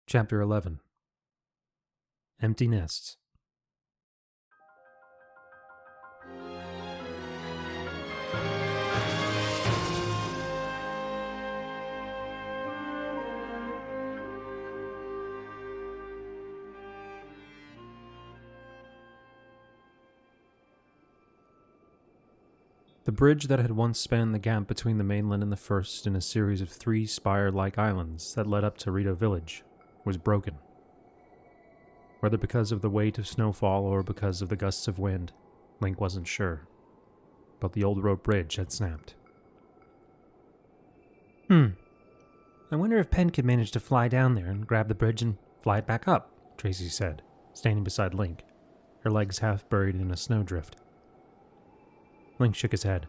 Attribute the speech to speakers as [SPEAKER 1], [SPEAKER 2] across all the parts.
[SPEAKER 1] Chapter 11. Empty Nests. The bridge that had once spanned the gap between the mainland and the first in a series of 3 spire-like islands that led up to Rito Village was broken. Whether because of the weight of snowfall or because of the gusts of wind, Link wasn't sure. But the old rope bridge had snapped. I wonder if Pen could manage to fly down there and grab the bridge and fly it back up, Tracy said, standing beside Link, her legs half buried in a snowdrift. Link shook his head.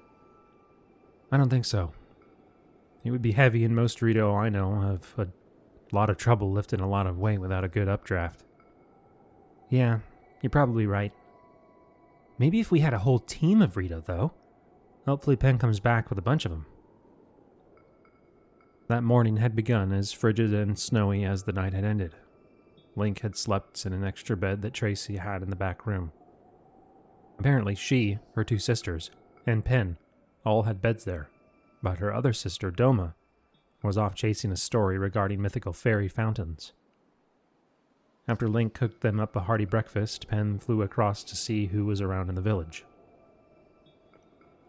[SPEAKER 1] I don't think so. It would be heavy, and most Rito I know have a lot of trouble lifting a lot of weight without a good updraft. Yeah, you're probably right. Maybe if we had a whole team of Rito, though. Hopefully Pen comes back with a bunch of them. That morning had begun as frigid and snowy as the night had ended. Link had slept in an extra bed that Tracy had in the back room. Apparently she, her 2 sisters, and Pen all had beds there, but her other sister, Doma, was off chasing a story regarding mythical fairy fountains. After Link cooked them up a hearty breakfast, Pen flew across to see who was around in the village.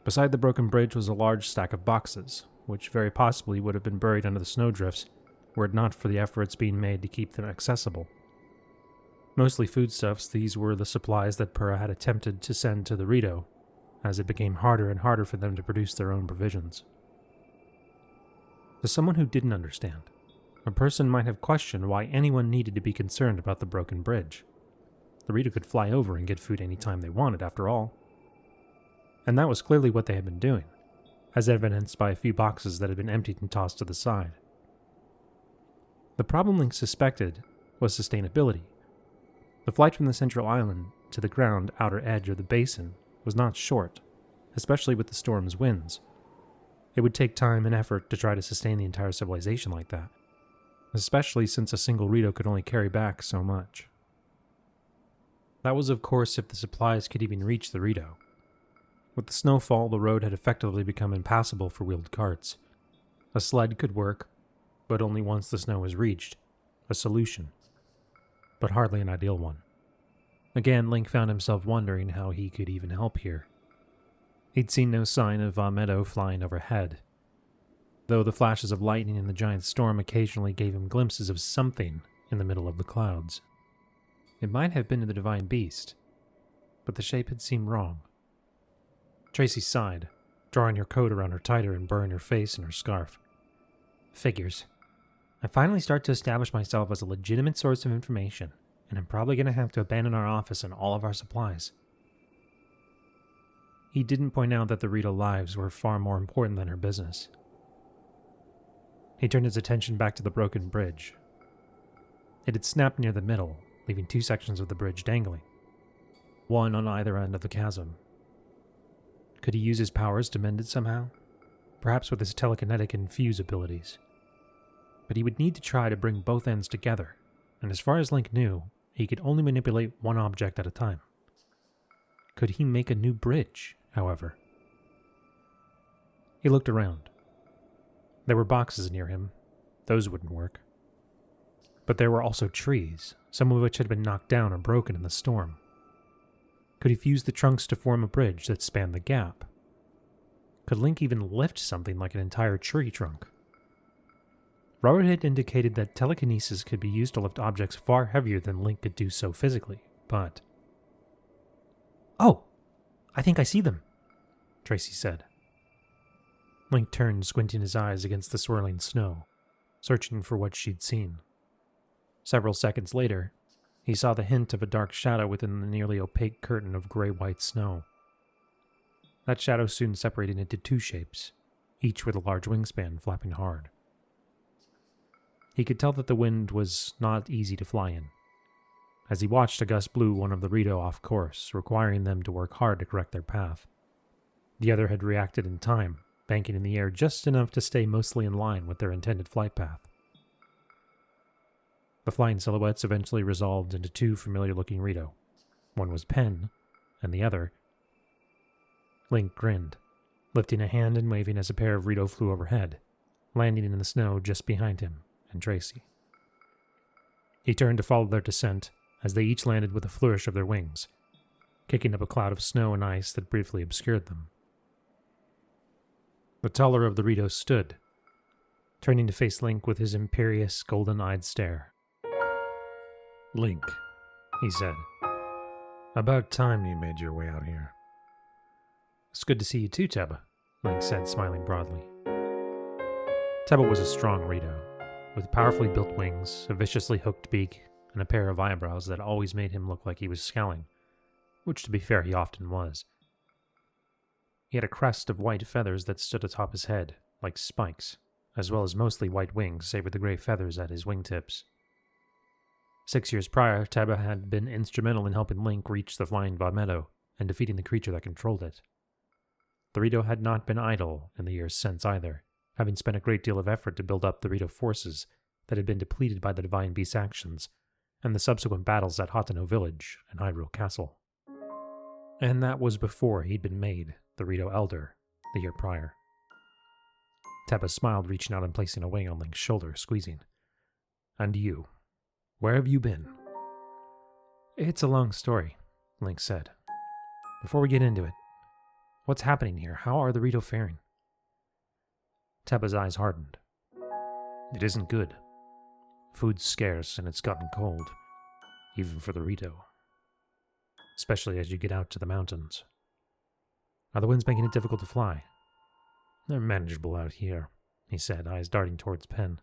[SPEAKER 1] Beside the broken bridge was a large stack of boxes, which very possibly would have been buried under the snowdrifts were it not for the efforts being made to keep them accessible. Mostly foodstuffs, these were the supplies that Purah had attempted to send to the Rito, as it became harder and harder for them to produce their own provisions. To someone who didn't understand, a person might have questioned why anyone needed to be concerned about the broken bridge. The Rito could fly over and get food any time they wanted, after all. And that was clearly what they had been doing, as evidenced by a few boxes that had been emptied and tossed to the side. The problem Link suspected was sustainability. The flight from the central island to the ground outer edge of the basin was not short, especially with the storm's winds. It would take time and effort to try to sustain the entire civilization like that, especially since a single Rito could only carry back so much. That was of course if the supplies could even reach the Rito. With the snowfall, the road had effectively become impassable for wheeled carts. A sled could work, but only once the snow was reached. A solution, but hardly an ideal one. Again, Link found himself wondering how he could even help here. He'd seen no sign of Meadow flying overhead, though the flashes of lightning in the giant storm occasionally gave him glimpses of something in the middle of the clouds. It might have been the divine beast, but the shape had seemed wrong. Tracy sighed, drawing her coat around her tighter and burying her face in her scarf. Figures. I finally start to establish myself as a legitimate source of information, and I'm probably going to have to abandon our office and all of our supplies. He didn't point out that the Rito lives were far more important than her business. He turned his attention back to the broken bridge. It had snapped near the middle, leaving 2 sections of the bridge dangling, one on either end of the chasm. Could he use his powers to mend it somehow? Perhaps with his telekinetic and fuse abilities. But he would need to try to bring both ends together, and as far as Link knew, he could only manipulate one object at a time. Could he make a new bridge, however? He looked around. There were boxes near him. Those wouldn't work. But there were also trees, some of which had been knocked down or broken in the storm. Could he fuse the trunks to form a bridge that spanned the gap? Could Link even lift something like an entire tree trunk? Robert had indicated that telekinesis could be used to lift objects far heavier than Link could do so physically, but... Oh! I think I see them, Tracy said. Link turned, squinting his eyes against the swirling snow, searching for what she'd seen. Several seconds later, he saw the hint of a dark shadow within the nearly opaque curtain of gray-white snow. That shadow soon separated into 2 shapes, each with a large wingspan flapping hard. He could tell that the wind was not easy to fly in. As he watched, a gust blew one of the Rito off course, requiring them to work hard to correct their path. The other had reacted in time, banking in the air just enough to stay mostly in line with their intended flight path. The flying silhouettes eventually resolved into two familiar-looking Rito. One was Pen, and the other... Link grinned, lifting a hand and waving as a pair of Rito flew overhead, landing in the snow just behind him and Tracy. He turned to follow their descent as they each landed with a flourish of their wings, kicking up a cloud of snow and ice that briefly obscured them. The taller of the Ritos stood, turning to face Link with his imperious, golden-eyed stare.
[SPEAKER 2] "Link," he said. "About time you made your way out here."
[SPEAKER 1] "It's good to see you too, Teba," Link said, smiling broadly. Teba was a strong Rito, with powerfully built wings, a viciously hooked beak, and a pair of eyebrows that always made him look like he was scowling, which, to be fair, he often was. He had a crest of white feathers that stood atop his head, like spikes, as well as mostly white wings save for the gray feathers at his wingtips. 6 years prior, Teba had been instrumental in helping Link reach the flying Meadow and defeating the creature that controlled it. The Rito had not been idle in the years since either, having spent a great deal of effort to build up the Rito forces that had been depleted by the Divine Beast's actions and the subsequent battles at Hateno Village and Hyrule Castle. And that was before he'd been made the Rito Elder the year prior. Teba smiled, reaching out and placing a wing on Link's shoulder, squeezing. "And you? Where have you been?" "It's a long story," Link said. "Before we get into it, what's happening here? How are the Rito faring?" Teba's eyes hardened. "It isn't good. Food's scarce and it's gotten cold, even for the Rito. Especially as you get out to the mountains. Are the winds making it difficult to fly?" "They're manageable out here," he said, eyes darting towards Pen.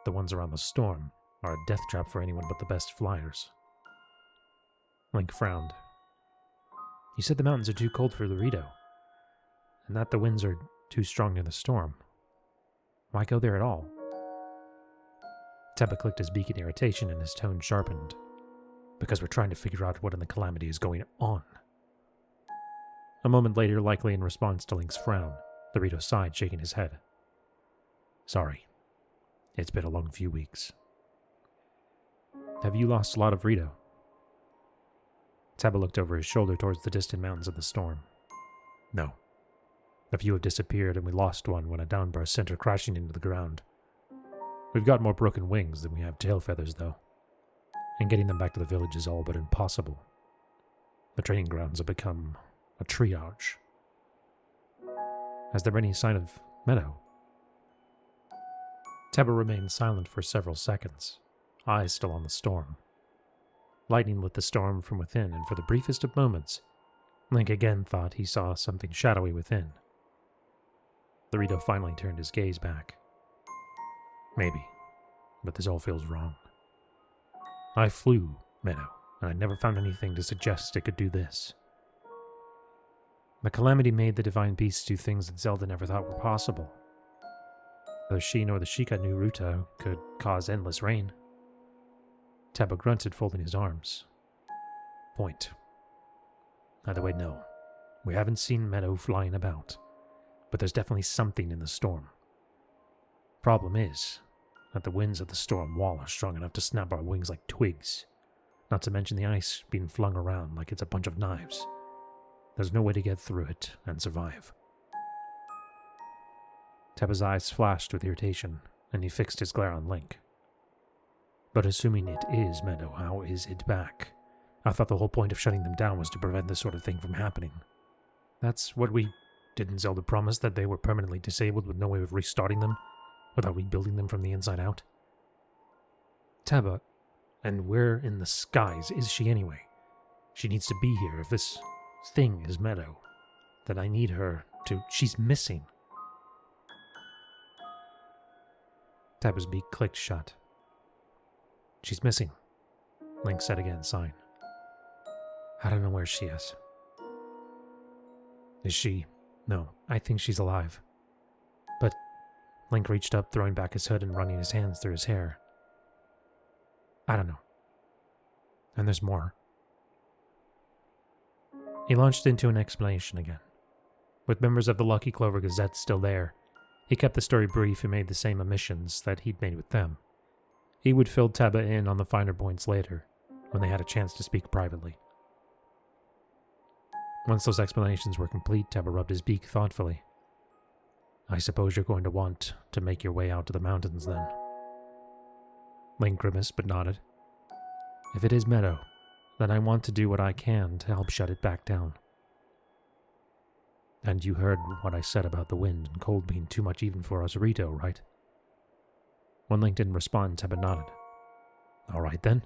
[SPEAKER 1] "The ones around the storm are a death trap for anyone but the best flyers." Link frowned. "You said the mountains are too cold for the Rito, and that the winds are too strong near the storm. Why go there at all?" Teba clicked his beak in irritation and his tone sharpened. "Because we're trying to figure out what in the calamity is going on." A moment later, likely in response to Link's frown, the Rito sighed, shaking his head. "Sorry. It's been a long few weeks." "Have you lost a lot of Rito?" Teba looked over his shoulder towards the distant mountains of the storm. "No. A few have disappeared, and we lost one when a downburst sent her crashing into the ground. We've got more broken wings than we have tail feathers, though. And getting them back to the village is all but impossible. The training grounds have become a triage." "Has there been any sign of Meadow?" Teba remained silent for several seconds, eyes still on the storm. Lightning lit the storm from within, and for the briefest of moments, Link again thought he saw something shadowy within. The Rito finally turned his gaze back. "Maybe, but this all feels wrong. I flew Meadow, and I never found anything to suggest it could do this. The calamity made the Divine Beasts do things that Zelda never thought were possible. Neither she nor the Sheikah knew Ruta could cause endless rain." Teba grunted, folding his arms. "Point. Either way, no. We haven't seen Meadow flying about, but there's definitely something in the storm. Problem is that the winds of the storm wall are strong enough to snap our wings like twigs, not to mention the ice being flung around like it's a bunch of knives. There's no way to get through it and survive." Teba's eyes flashed with irritation, and he fixed his glare on Link. "But assuming it is Meadow, how is it back? I thought the whole point of shutting them down was to prevent this sort of thing from happening." "That's what we... Didn't Zelda promise that they were permanently disabled with no way of restarting them, without rebuilding them from the inside out?" "Teba, and where in the skies is she anyway? She needs to be here if this thing is Meadow. Then I need her to... She's missing." Teba's beak clicked shut. "She's missing," Link said again, sighing. "I don't know where she is." "Is she? No, I think she's alive. But..." Link reached up, throwing back his hood and running his hands through his hair. "I don't know. And there's more." He launched into an explanation again. With members of the Lucky Clover Gazette still there, he kept the story brief and made the same omissions that he'd made with them. He would fill Teba in on the finer points later, when they had a chance to speak privately. Once those explanations were complete, Teba rubbed his beak thoughtfully. I suppose you're going to want to make your way out to the mountains then. Link grimaced but nodded. If it is meadow, then I want to do what I can to help shut it back down. And you heard what I said about the wind and cold being too much even for Osarito, right? When Link didn't respond, Teba nodded. All right then.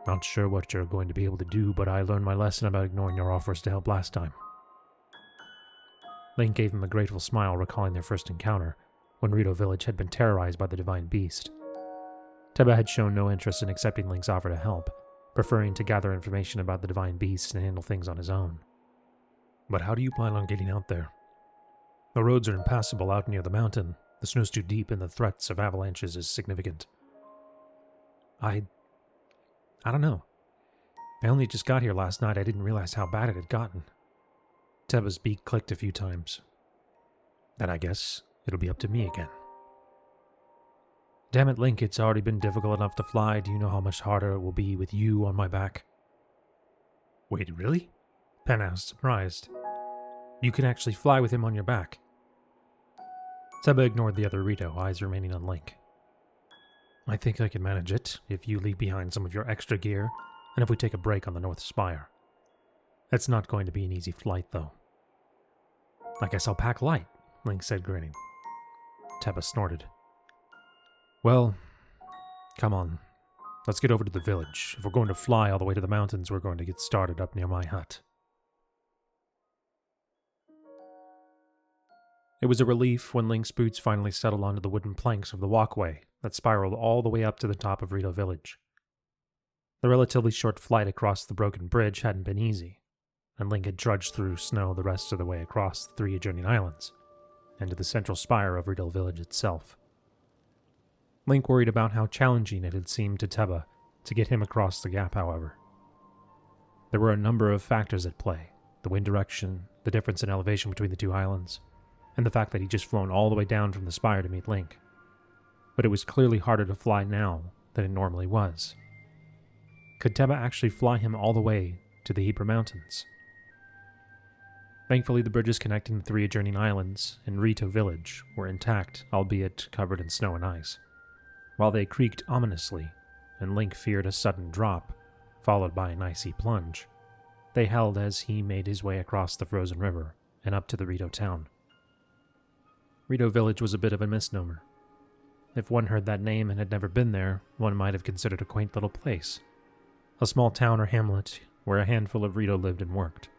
[SPEAKER 1] Not sure what you're going to be able to do, but I learned my lesson about ignoring your offers to help last time. Link gave him a grateful smile, recalling their first encounter, when Rito Village had been terrorized by the Divine Beast. Teba had shown no interest in accepting Link's offer to help, preferring to gather information about the Divine Beast and handle things on his own. But how do you plan on getting out there? The roads are impassable out near the mountain, the snow's too deep, and the threats of avalanches is significant. I don't know. I only just got here last night. I didn't realize how bad it had gotten. Teba's beak clicked a few times. Then I guess it'll be up to me again. Damn it, Link, it's already been difficult enough to fly. Do you know how much harder it will be with you on my back? Wait, really? Pen asked, surprised. You can actually fly with him on your back. Teba ignored the other Rito, eyes remaining on Link. I think I can manage it if you leave behind some of your extra gear, and if we take a break on the North Spire. It's not going to be an easy flight, though. I guess I'll pack light, Link said, grinning. Teba snorted. Well, come on. Let's get over to the village. If we're going to fly all the way to the mountains, we're going to get started up near my hut. It was a relief when Link's boots finally settled onto the wooden planks of the walkway that spiraled all the way up to the top of Rito Village. The relatively short flight across the broken bridge hadn't been easy, and Link had trudged through snow the rest of the way across the 3 adjoining islands, and to the central spire of Rito Village itself. Link worried about how challenging it had seemed to Teba to get him across the gap, however. There were a number of factors at play, the wind direction, the difference in elevation between the 2 islands, and the fact that he'd just flown all the way down from the spire to meet Link. But it was clearly harder to fly now than it normally was. Could Teba actually fly him all the way to the Hebra Mountains? Thankfully, the bridges connecting the 3 adjoining islands and Rito Village were intact, albeit covered in snow and ice. While they creaked ominously, and Link feared a sudden drop, followed by an icy plunge, they held as he made his way across the frozen river and up to the Rito town. Rito Village was a bit of a misnomer. If one heard that name and had never been there, one might have considered a quaint little place. A small town or hamlet where a handful of Rito lived and worked.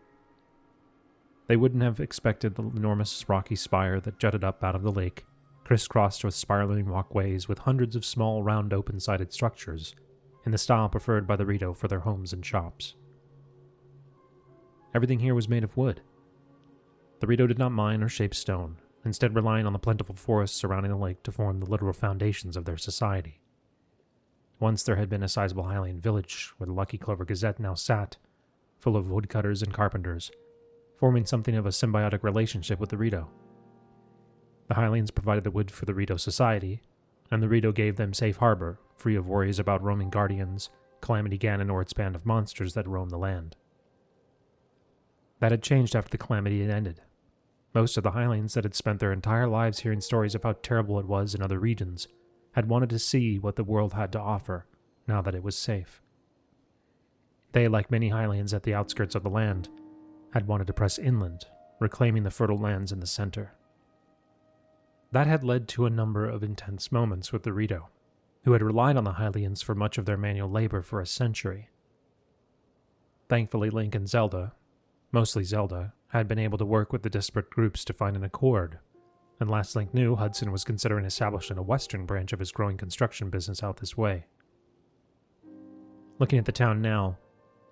[SPEAKER 1] They wouldn't have expected the enormous rocky spire that jutted up out of the lake, crisscrossed with spiraling walkways with hundreds of small, round, open-sided structures, in the style preferred by the Rito for their homes and shops. Everything here was made of wood. The Rito did not mine or shape stone, instead relying on the plentiful forests surrounding the lake to form the literal foundations of their society. Once there had been a sizable Hylian village where the Lucky Clover Gazette now sat, full of woodcutters and carpenters, forming something of a symbiotic relationship with the Rito. The Hylians provided the wood for the Rito society, and the Rito gave them safe harbor, free of worries about roaming guardians, Calamity Ganon, or its band of monsters that roamed the land. That had changed after the Calamity had ended. Most of the Hylians that had spent their entire lives hearing stories of how terrible it was in other regions had wanted to see what the world had to offer, now that it was safe. They, like many Hylians at the outskirts of the land, had wanted to press inland, reclaiming the fertile lands in the center. That had led to a number of intense moments with the Rito, who had relied on the Hylians for much of their manual labor for a century. Thankfully, Link and Zelda, mostly Zelda, had been able to work with the disparate groups to find an accord, and last Link knew, Hudson was considering establishing a western branch of his growing construction business out this way. Looking at the town now,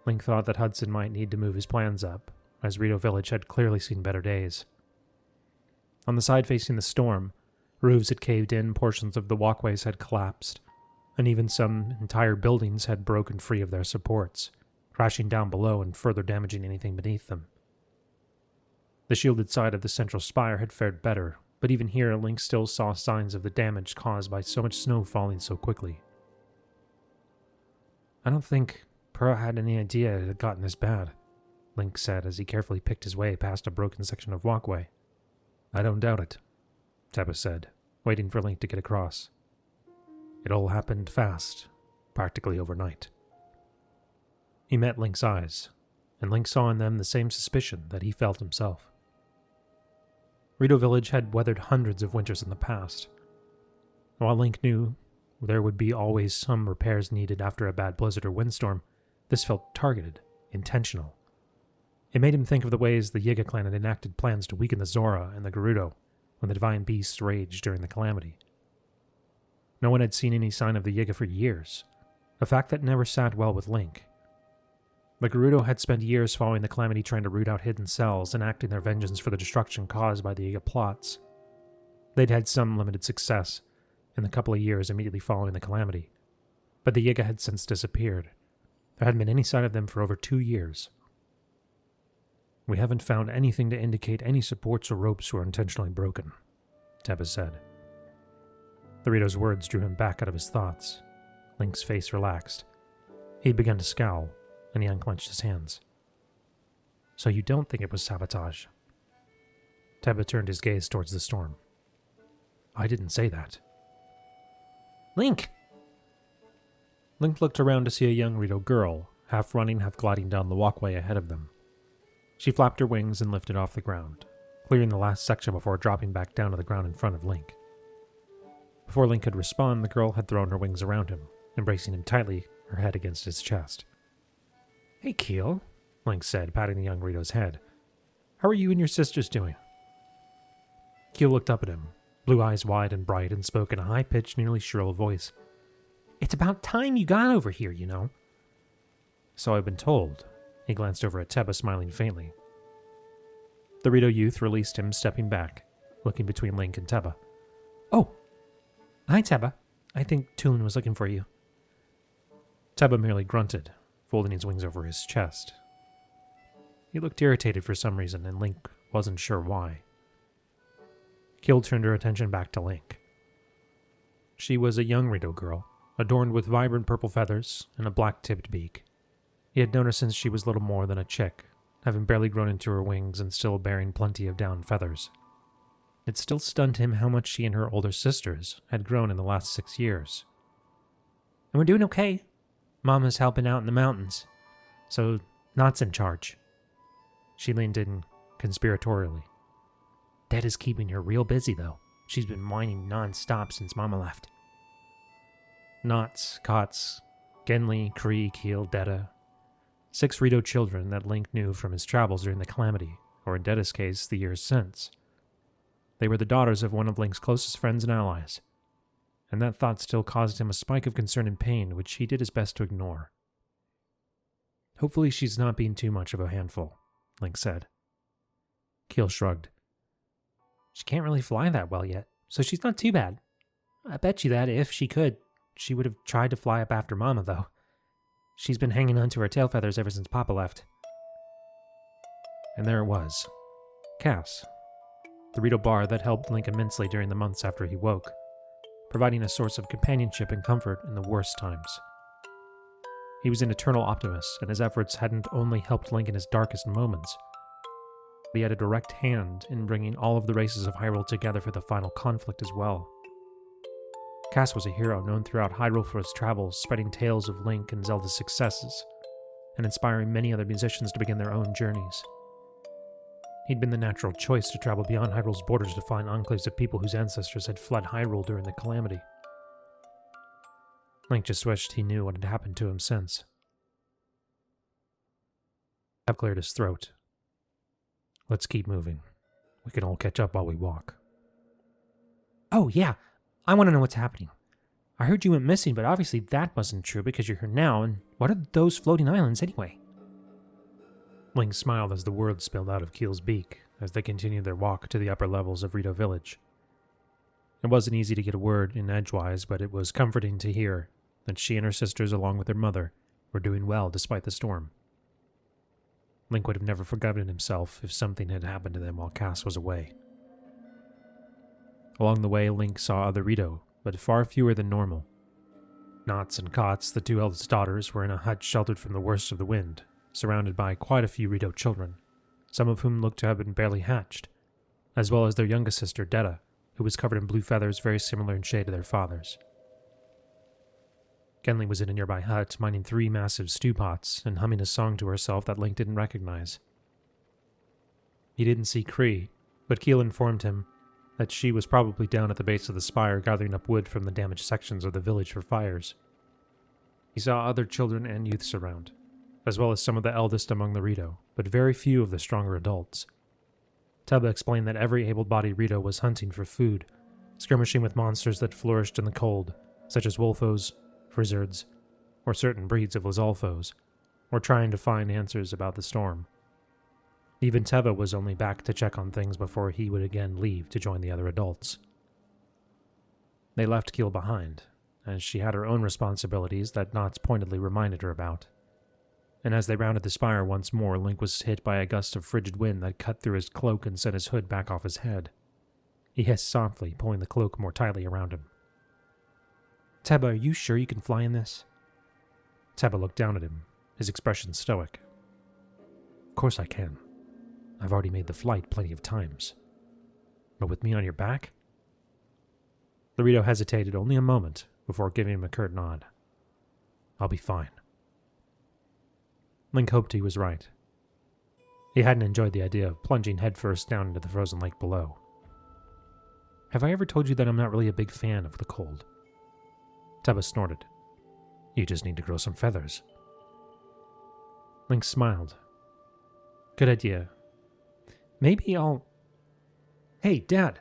[SPEAKER 1] Link thought that Hudson might need to move his plans up, as Rito Village had clearly seen better days. On the side facing the storm, roofs had caved in, portions of the walkways had collapsed, and even some entire buildings had broken free of their supports, crashing down below and further damaging anything beneath them. The shielded side of the central spire had fared better, but even here Link still saw signs of the damage caused by so much snow falling so quickly. I don't think Pearl had any idea it had gotten this bad, Link said as he carefully picked his way past a broken section of walkway.
[SPEAKER 2] I don't doubt it,
[SPEAKER 1] Teba said, waiting for Link to get across. It all happened fast, practically overnight. He met Link's eyes, and Link saw in them the same suspicion that he felt himself. Rito Village had weathered hundreds of winters in the past. While Link knew there would be always some repairs needed after a bad blizzard or windstorm, this felt targeted, intentional. It made him think of the ways the Yiga clan had enacted plans to weaken the Zora and the Gerudo when the Divine Beasts raged during the Calamity. No one had seen any sign of the Yiga for years, a fact that never sat well with Link. The Gerudo had spent years following the Calamity trying to root out hidden cells, enacting their vengeance for the destruction caused by the Yiga plots. They'd had some limited success in the couple of years immediately following the Calamity, but the Yiga had since disappeared. There hadn't been any sign of them for over 2 years. We haven't found anything to indicate any supports or ropes were intentionally broken, Teba said. The Rito's words drew him back out of his thoughts. Link's face relaxed. He'd begun to scowl, and he unclenched his hands. So you don't think it was sabotage? Teba turned his gaze towards the storm. I didn't say that. Link! Link looked around to see a young Rito girl, half running, half gliding down the walkway ahead of them. She flapped her wings and lifted off the ground, clearing the last section before dropping back down to the ground in front of Link. Before Link could respond, the girl had thrown her wings around him, embracing him tightly, her head against his chest. Hey, Keel, Link said, patting the young Rito's head. How are you and your sisters doing? Keel looked up at him, blue eyes wide and bright, and spoke in a high-pitched, nearly shrill voice. It's about time you got over here, you know. So I've been told. He glanced over at Teba, smiling faintly. The Rito youth released him, stepping back, looking between Link and Teba. Oh! Hi, Teba. I think Tulin was looking for you. Teba merely grunted, folding his wings over his chest. He looked irritated for some reason, and Link wasn't sure why. Keel turned her attention back to Link. She was a young Rito girl, adorned with vibrant purple feathers and a black-tipped beak. He had known her since she was little more than a chick, having barely grown into her wings and still bearing plenty of down feathers. It still stunned him how much she and her older sisters had grown in the last 6 years. And we're doing okay. Mama's helping out in the mountains, so Not's in charge. She leaned in conspiratorially. Dad is keeping her real busy, though. She's been whining non-stop since Mama left. Knots, Kots, Genli, Kree, Keel, Detta. 6 Rito children that Link knew from his travels during the Calamity, or in Detta's case, the years since. They were the daughters of one of Link's closest friends and allies, and that thought still caused him a spike of concern and pain, which he did his best to ignore. Hopefully she's not being too much of a handful, Link said. Keel shrugged. She can't really fly that well yet, so she's not too bad. I bet you that if she could, she would have tried to fly up after Mama, though. She's been hanging onto her tail feathers ever since Papa left. And there it was. Cass. The Rito bar that helped Link immensely during the months after he woke, providing a source of companionship and comfort in the worst times. He was an eternal optimist, and his efforts hadn't only helped Link in his darkest moments, but he had a direct hand in bringing all of the races of Hyrule together for the final conflict as well. Cass was a hero known throughout Hyrule for his travels, spreading tales of Link and Zelda's successes, and inspiring many other musicians to begin their own journeys. He'd been the natural choice to travel beyond Hyrule's borders to find enclaves of people whose ancestors had fled Hyrule during the Calamity. Link just wished he knew what had happened to him since. Teb cleared his throat. Let's keep moving. We can all catch up while we walk. Oh, yeah. I want to know what's happening. I heard you went missing, but obviously that wasn't true because you're here now, and what are those floating islands anyway? Link smiled as the words spilled out of Keel's beak as they continued their walk to the upper levels of Rito Village. It wasn't easy to get a word in edgewise, but it was comforting to hear that she and her sisters, along with their mother, were doing well despite the storm. Link would have never forgiven himself if something had happened to them while Cass was away. Along the way, Link saw other Rito, but far fewer than normal. Knots and Cots, the two eldest daughters, were in a hut sheltered from the worst of the wind, surrounded by quite a few Rito children, some of whom looked to have been barely hatched, as well as their youngest sister, Detta, who was covered in blue feathers very similar in shade to their father's. Genly was in a nearby hut, minding 3 massive stew pots and humming a song to herself that Link didn't recognize. He didn't see Cree, but Keel informed him that she was probably down at the base of the spire gathering up wood from the damaged sections of the village for fires. He saw other children and youths around, as well as some of the eldest among the Rito, but very few of the stronger adults. Teba explained that every able-bodied Rito was hunting for food, skirmishing with monsters that flourished in the cold, such as Wolfos, Frizzards, or certain breeds of Lizalfos, or trying to find answers about the storm. Even Teva was only back to check on things before he would again leave to join the other adults. They left Keel behind, as she had her own responsibilities that Knots pointedly reminded her about. And as they rounded the spire once more, Link was hit by a gust of frigid wind that cut through his cloak and sent his hood back off his head. He hissed softly, pulling the cloak more tightly around him. "Teba, are you sure you can fly in this?" Teba looked down at him, his expression stoic. "Of course I can. I've already made the flight plenty of times. But with me on your back?" The Rito hesitated only a moment before giving him a curt nod. "I'll be fine." Link hoped he was right. He hadn't enjoyed the idea of plunging headfirst down into the frozen lake below. "Have I ever told you that I'm not really a big fan of the cold?" Teba snorted. "You just need to grow some feathers." Link smiled. "Good idea. Maybe I'll..." "Hey, Dad!"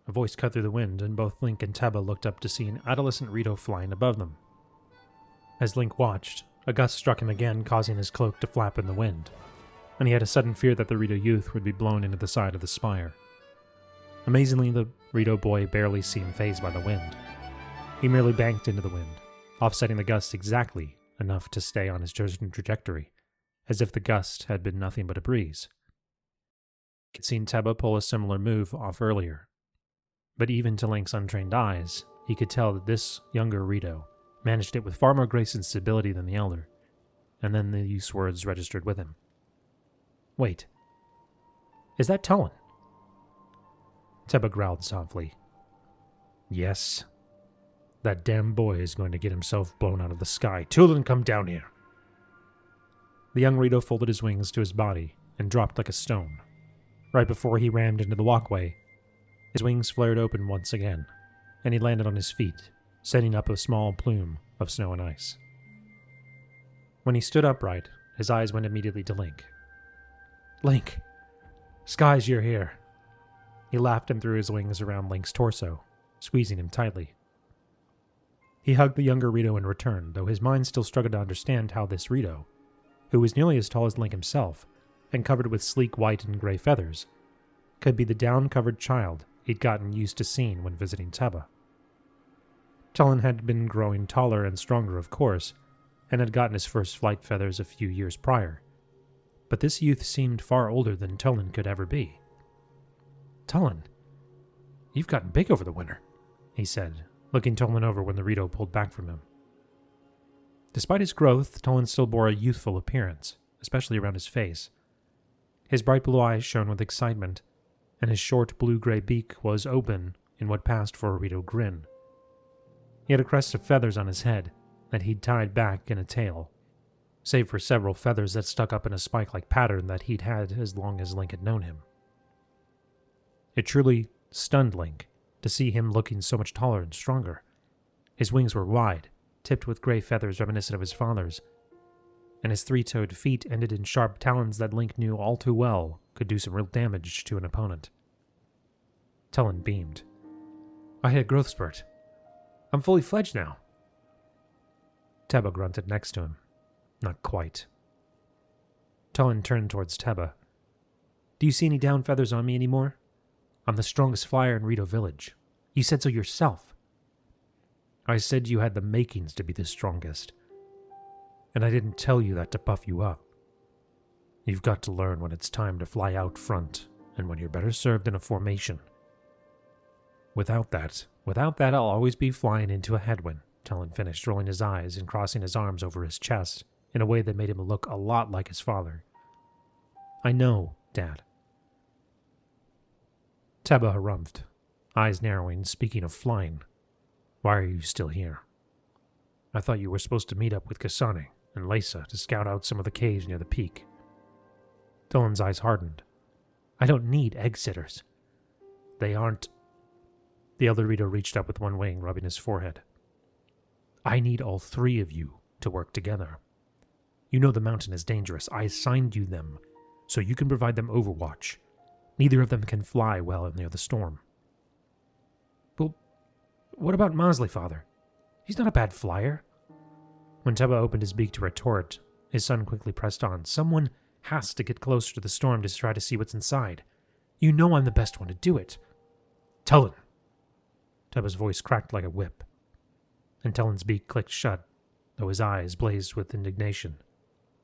[SPEAKER 1] A voice cut through the wind, and both Link and Teba looked up to see an adolescent Rito flying above them. As Link watched, a gust struck him again, causing his cloak to flap in the wind, and he had a sudden fear that the Rito youth would be blown into the side of the spire. Amazingly, the Rito boy barely seemed fazed by the wind. He merely banked into the wind, offsetting the gust exactly enough to stay on his chosen trajectory, as if the gust had been nothing but a breeze. He had seen Teba pull a similar move off earlier, but even to Link's untrained eyes, he could tell that this younger Rito managed it with far more grace and stability than the elder, and then the youth's words registered with him. "Wait. Is that Tulin?" Teba growled softly. "Yes. That damn boy is going to get himself blown out of the sky. Tulin, come down here." The young Rito folded his wings to his body and dropped like a stone. Right before he rammed into the walkway, his wings flared open once again, and he landed on his feet, sending up a small plume of snow and ice. When he stood upright, his eyes went immediately to Link. "Link! Skies, you're here!" He laughed and threw his wings around Link's torso, squeezing him tightly. He hugged the younger Rito in return, though his mind still struggled to understand how this Rito, who was nearly as tall as Link himself, and covered with sleek white and gray feathers, could be the down-covered child he'd gotten used to seeing when visiting Teba. Tulin had been growing taller and stronger, of course, and had gotten his first flight feathers a few years prior, but this youth seemed far older than Tulin could ever be. "Tulin, you've gotten big over the winter," he said, looking Tulin over when the Rito pulled back from him. Despite his growth, Tulin still bore a youthful appearance, especially around his face. His bright blue eyes shone with excitement, and his short blue-gray beak was open in what passed for a Rito grin. He had a crest of feathers on his head that he'd tied back in a tail, save for several feathers that stuck up in a spike-like pattern that he'd had as long as Link had known him. It truly stunned Link to see him looking so much taller and stronger. His wings were wide, tipped with gray feathers reminiscent of his father's, and his 3-toed feet ended in sharp talons that Link knew all too well could do some real damage to an opponent. Tulin beamed. "I hit a growth spurt. I'm fully fledged now." Teba grunted next to him. "Not quite." Tulin turned towards Teba. "Do you see any down feathers on me anymore? I'm the strongest flyer in Rito Village. You said so yourself." "I said you had the makings to be the strongest. And I didn't tell you that to puff you up. You've got to learn when it's time to fly out front, and when you're better served in a formation. Without that, I'll always be flying into a headwind, Talon finished, rolling his eyes and crossing his arms over his chest in a way that made him look a lot like his father. I know, Dad. Teba harumphed, eyes narrowing. Speaking of flying, why are you still here? I thought you were supposed to meet up with Kasane and Leysa to scout out some of the caves near the peak. Talon's eyes hardened. I don't need egg sitters. They aren't... The elder Rito reached up with one wing, rubbing his forehead. I need all three of you to work together. You know the mountain is dangerous. I assigned you them, so you can provide them overwatch. Neither of them can fly well near the storm. Well, what about Mosley, Father? He's not a bad flyer. When Teba opened his beak to retort, his son quickly pressed on. Someone has to get closer to the storm to try to see what's inside. You know I'm the best one to do it. Talon! Teba's voice cracked like a whip, and Talon's beak clicked shut, though his eyes blazed with indignation,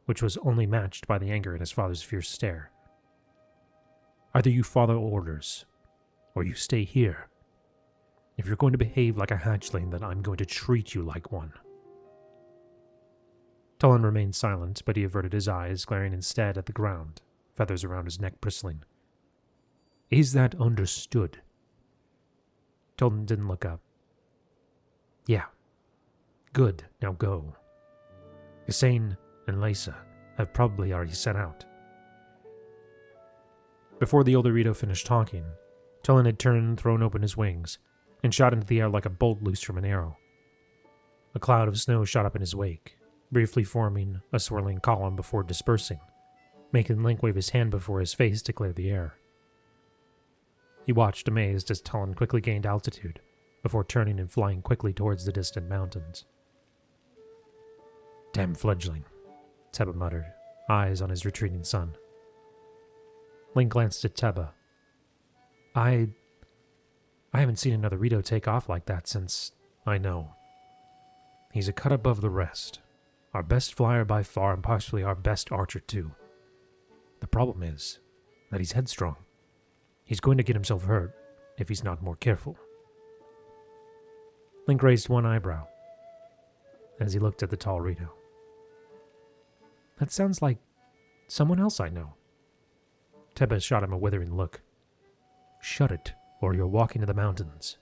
[SPEAKER 1] which was only matched by the anger in his father's fierce stare. Either you follow orders, or you stay here. If you're going to behave like a hatchling, then I'm going to treat you like one. Talon remained silent, but he averted his eyes, glaring instead at the ground, feathers around his neck bristling. Is that understood? Talon didn't look up. Yeah. Good, now go. Kasane and Leysa have probably already set out. Before the older Rito finished talking, Talon had turned and thrown open his wings, and shot into the air like a bolt loosed from an arrow. A cloud of snow shot up in his wake, briefly forming a swirling column before dispersing, making Link wave his hand before his face to clear the air. He watched amazed as Talon quickly gained altitude, before turning and flying quickly towards the distant mountains. Damn fledgling, Teba muttered, eyes on his retreating son. Link glanced at Teba. I haven't seen another Rito take off like that since... I know. He's a cut above the rest. Our best flyer by far, and possibly our best archer too. The problem is that he's headstrong. He's going to get himself hurt if he's not more careful. Link raised one eyebrow as he looked at the tall Rito. That sounds like someone else I know. Teba shot him a withering look. Shut it, or you're walking to the mountains.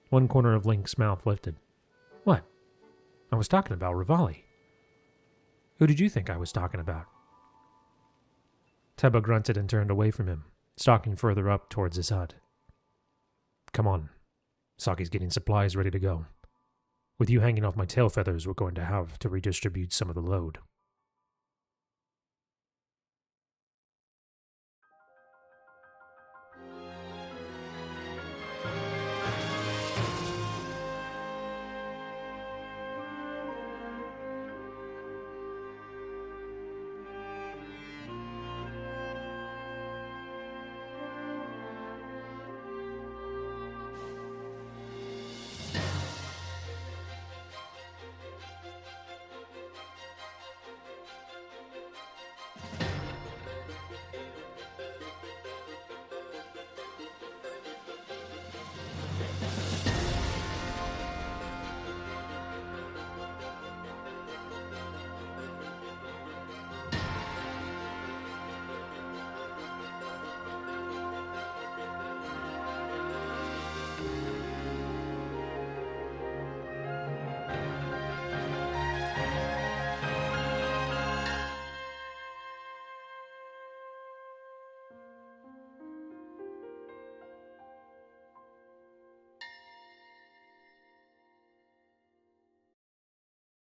[SPEAKER 1] One corner of Link's mouth lifted. What? I was talking about Rivali. Who did you think I was talking about? Teba grunted and turned away from him, stalking further up towards his hut. Come on. Saki's getting supplies ready to go. With you hanging off my tail feathers, we're going to have to redistribute some of the load.